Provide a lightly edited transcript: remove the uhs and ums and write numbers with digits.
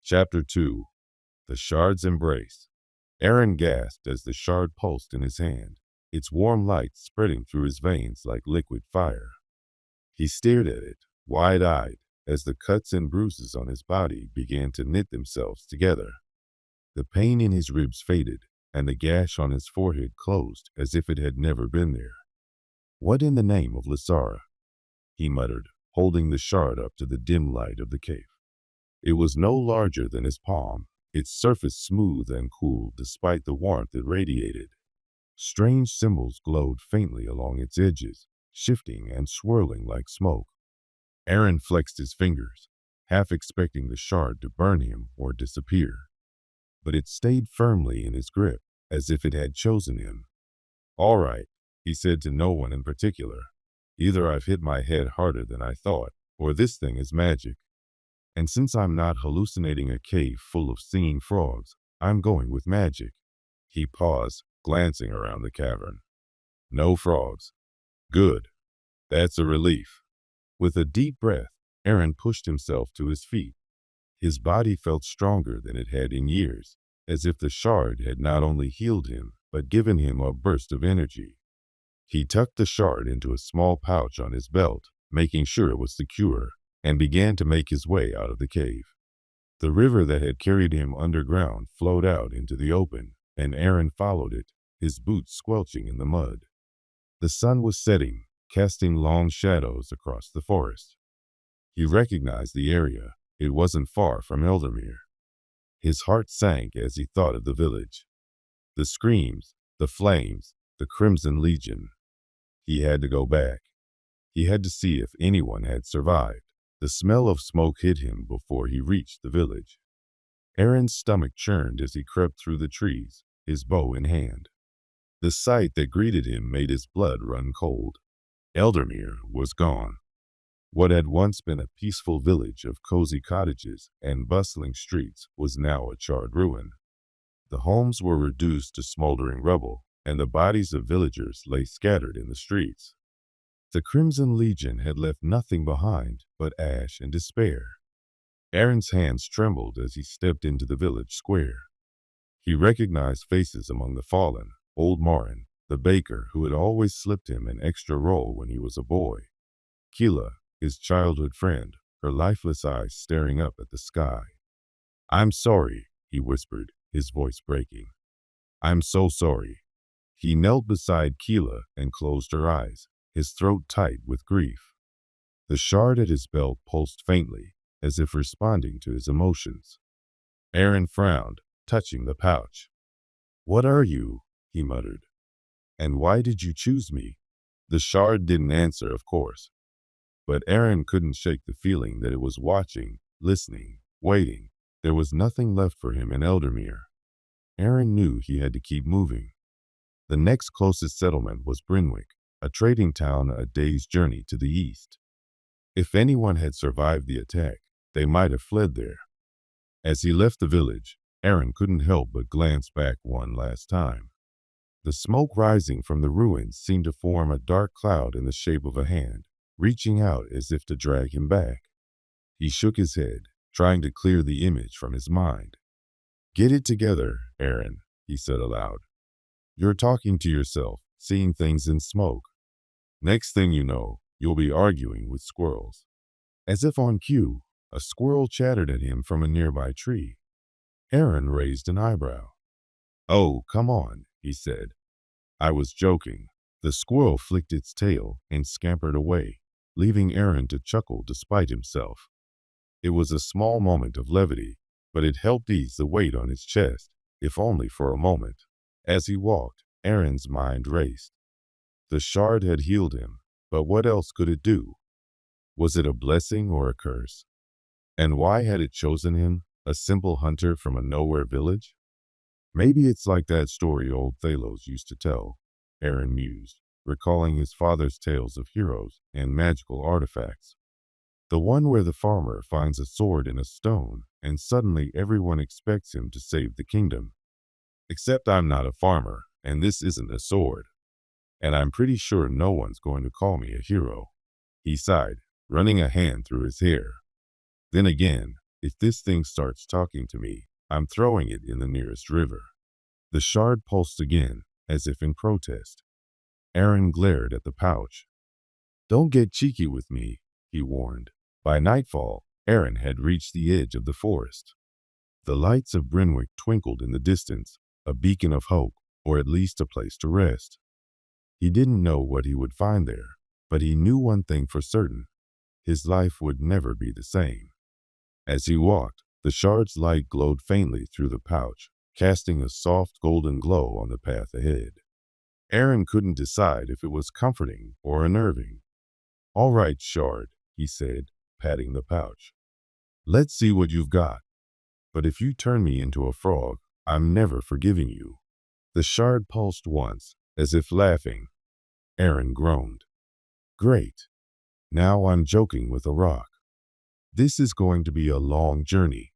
Chapter 2. The Shard's Embrace. Aran gasped as the shard pulsed in his hand, its warm light spreading through his veins like liquid fire. He stared at it, wide-eyed, as the cuts and bruises on his body began to knit themselves together. The pain in his ribs faded, and the gash on his forehead closed as if it had never been there. "What in the name of LOTR?" he muttered, holding the shard up to the dim light of the cave. It was no larger than his palm, its surface smooth and cool despite the warmth it radiated. Strange symbols glowed faintly along its edges, shifting and swirling like smoke. Aran flexed his fingers, half expecting the shard to burn him or disappear. But it stayed firmly in his grip, as if it had chosen him. "All right," he said to no one in particular. "Either I've hit my head harder than I thought, or this thing is magic. And since I'm not hallucinating a cave full of singing frogs, I'm going with magic." He paused, glancing around the cavern. No frogs. Good. That's a relief. With a deep breath, Aran pushed himself to his feet. His body felt stronger than it had in years, as if the shard had not only healed him, but given him a burst of energy. He tucked the shard into a small pouch on his belt, making sure it was secure, and began to make his way out of the cave. The river that had carried him underground flowed out into the open, and Aran followed it, his boots squelching in the mud. The sun was setting, casting long shadows across the forest. He recognized the area. It wasn't far from Eldermere. His heart sank as he thought of the village. The screams, the flames, the Crimson Legion. He had to go back. He had to see if anyone had survived. The smell of smoke hit him before he reached the village. Aran's stomach churned as he crept through the trees, his bow in hand. The sight that greeted him made his blood run cold. Eldermere was gone. What had once been a peaceful village of cozy cottages and bustling streets was now a charred ruin. The homes were reduced to smoldering rubble, and the bodies of villagers lay scattered in the streets. The Crimson Legion had left nothing behind but ash and despair. Aran's hands trembled as he stepped into the village square. He recognized faces among the fallen: old Morin, the baker who had always slipped him an extra roll when he was a boy; Keela, his childhood friend, her lifeless eyes staring up at the sky. "I'm sorry," he whispered, his voice breaking. "I'm so sorry." He knelt beside Keela and closed her eyes, his throat tight with grief. The shard at his belt pulsed faintly, as if responding to his emotions. Aran frowned, touching the pouch. "What are you?" he muttered. "And why did you choose me?" The shard didn't answer, of course. But Aran couldn't shake the feeling that it was watching, listening, waiting. There was nothing left for him in Eldermere. Aran knew he had to keep moving. The next closest settlement was Brynwick, a trading town a day's journey to the east. If anyone had survived the attack, they might have fled there. As he left the village, Aran couldn't help but glance back one last time. The smoke rising from the ruins seemed to form a dark cloud in the shape of a hand, reaching out as if to drag him back. He shook his head, trying to clear the image from his mind. "Get it together, Aran," he said aloud. "You're talking to yourself, seeing things in smoke. Next thing you know, you'll be arguing with squirrels." As if on cue, a squirrel chattered at him from a nearby tree. Aran raised an eyebrow. "Oh, come on," he said. "I was joking." The squirrel flicked its tail and scampered away, leaving Aran to chuckle despite himself. It was a small moment of levity, but it helped ease the weight on his chest, if only for a moment. As he walked, Aran's mind raced. The shard had healed him, but what else could it do? Was it a blessing or a curse? And why had it chosen him, a simple hunter from a nowhere village? Maybe it's like that story old Thalos used to tell, Aran mused, recalling his father's tales of heroes and magical artifacts. The one where the farmer finds a sword in a stone, and suddenly everyone expects him to save the kingdom. Except I'm not a farmer, and this isn't a sword. And I'm pretty sure no one's going to call me a hero. He sighed, running a hand through his hair. Then again, If this thing starts talking to me, I'm throwing it in the nearest river. The shard pulsed again, as if in protest. Aran glared at the pouch. Don't get cheeky with me, he warned. By nightfall, Aran had reached the edge of the forest. The lights of Brynwick twinkled in the distance, a beacon of hope, or at least a place to rest. He didn't know what he would find there, but he knew one thing for certain. His life would never be the same. As he walked, the shard's light glowed faintly through the pouch, casting a soft golden glow on the path ahead. Aran couldn't decide if it was comforting or unnerving. All right, shard, he said, patting the pouch. Let's see what you've got. But if you turn me into a frog, I'm never forgiving you. The shard pulsed once, as if laughing. Aran groaned. Great. Now I'm joking with a rock. This is going to be a long journey.